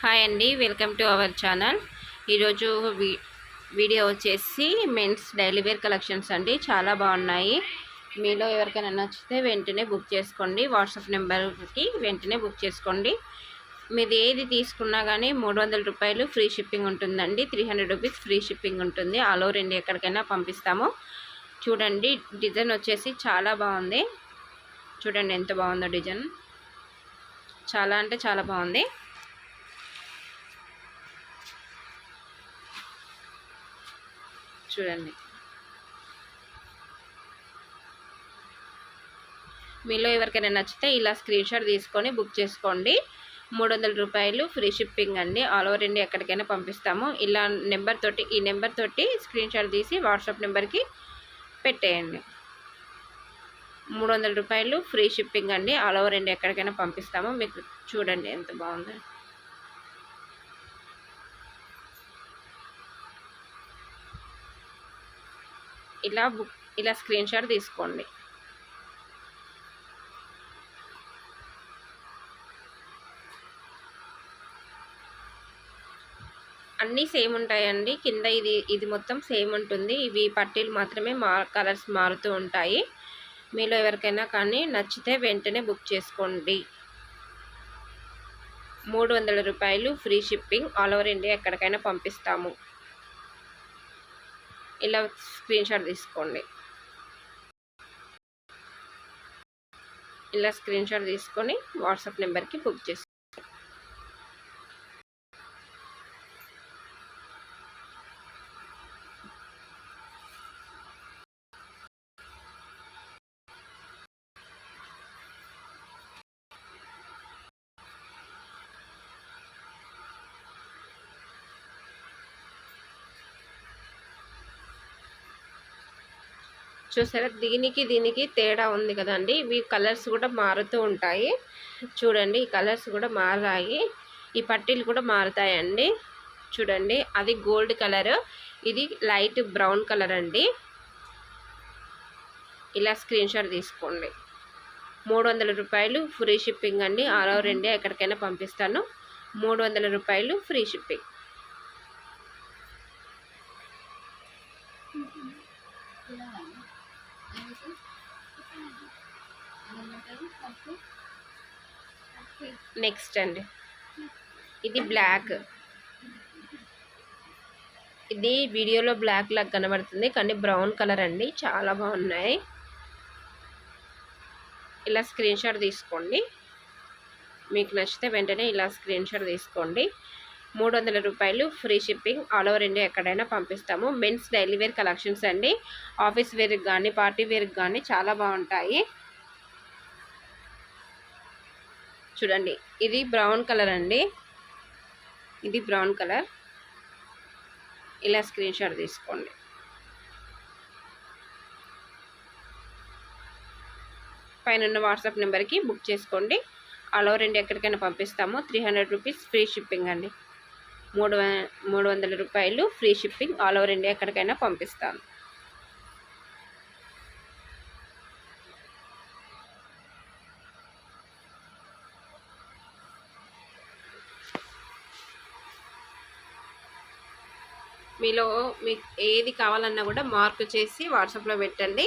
Hi అండి, welcome to our channel. ఈరోజు video వచ్చేసి మెన్స్ డైలీ వేర్ కలెక్షన్స్ అండి. చాలా బాగున్నాయి. మీలో ఎవరికైనా నచ్చితే వెంటనే బుక్ చేసుకోండి. వాట్సాప్ నెంబర్కి వెంటనే బుక్ చేసుకోండి. మీది ఏది తీసుకున్నా కానీ 300 రూపాయలు ఫ్రీ షిప్పింగ్ ఉంటుందండి. 300 రూపీస్ ఫ్రీ షిప్పింగ్ ఉంటుంది. ఆల్ ఓవర్ ఇండియా ఎక్కడికైనా పంపిస్తాము. చూడండి, డిజైన్ వచ్చేసి చాలా బాగుంది. చూడండి ఎంత బాగుందో డిజైన్. చాలా అంటే చాలా బాగుంది. చూడండి, మీలో ఎవరికైనా నచ్చితే ఇలా స్క్రీన్ షాట్ తీసుకొని బుక్ చేసుకోండి. 300 రూపాయలు ఫ్రీ షిప్పింగ్ అండి. ఆల్ ఓవర్ ఇండియా ఎక్కడికైనా పంపిస్తాము. ఇలా ఈ నెంబర్ తోటి స్క్రీన్ షాట్ తీసి వాట్సాప్ నెంబర్కి పెట్టేయండి. 300 రూపాయలు ఫ్రీ షిప్పింగ్ అండి. ఆల్ ఓవర్ ఇండియా ఎక్కడికైనా పంపిస్తాము. మీకు చూడండి ఎంత బాగుందో. ఇలా స్క్రీన్ షాట్ తీసుకోండి. అన్నీ సేమ్ ఉంటాయండి. కింద ఇది మొత్తం సేమ్ ఉంటుంది. ఇవి పట్టీలు మాత్రమే కలర్స్ మారుతూ ఉంటాయి. మీలో ఎవరికైనా కానీ నచ్చితే వెంటనే బుక్ చేసుకోండి. 300 రూపాయలు free shipping. All over India ఎక్కడికైనా పంపిస్తాము. ఇలా స్క్రీన్ షాట్ తీసుకోండి. ఇలా స్క్రీన్ షాట్ తీసుకొని వాట్సాప్ నెంబర్కి బుక్ చేసుకోండి. చూసారా, దీనికి తేడా ఉంది కదండి. ఇవి కలర్స్ కూడా మారుతూ ఉంటాయి. చూడండి, ఈ కలర్స్ కూడా మారాయి. ఈ పట్టీలు కూడా మారుతాయండి. చూడండి, అది గోల్డ్ కలర్, ఇది లైట్ బ్రౌన్ కలర్ అండి. ఇలా స్క్రీన్ షాట్ తీసుకోండి. 300 రూపాయలు ఫ్రీ షిప్పింగ్ అండి. ఆల్ ఓవర్ ఇండియా ఎక్కడికైనా పంపిస్తాను. 300 రూపాయలు ఫ్రీ షిప్పింగ్. నెక్స్ట్ అండి, ఇది బ్లాక్. ఇది వీడియోలో బ్లాక్ లాగా కనబడుతుంది కానీ బ్రౌన్ కలర్ అండి. చాలా బాగున్నాయి. ఇలా స్క్రీన్ షాట్ తీసుకోండి. మీకు నచ్చితే వెంటనే ఇలా స్క్రీన్ షాట్ తీసుకోండి. 300 రూపాయలు free shipping. All over India ఎక్కడైనా పంపిస్తాము. మెన్స్ డైలీ వేర్ కలెక్షన్స్ అండి. ఆఫీస్ వేర్కి కానీ పార్టీ వేర్కి కానీ చాలా బాగుంటాయి. చూడండి, ఇది బ్రౌన్ కలర్ అండి. ఇది బ్రౌన్ కలర్. ఇలా స్క్రీన్ షాట్ తీసుకోండి. పైన వాట్సాప్ నెంబర్కి బుక్ చేసుకోండి. ఆల్ ఓవర్ ఇండియా ఎక్కడికైనా పంపిస్తాము. 300 రూపీస్ ఫ్రీ షిప్పింగ్ అండి. 300 రూపాయలు free shipping. All over India ఎక్కడికైనా పంపిస్తాను. మీకు ఏది కావాలన్నా కూడా మార్క్ చేసి వాట్సాప్లో పెట్టండి.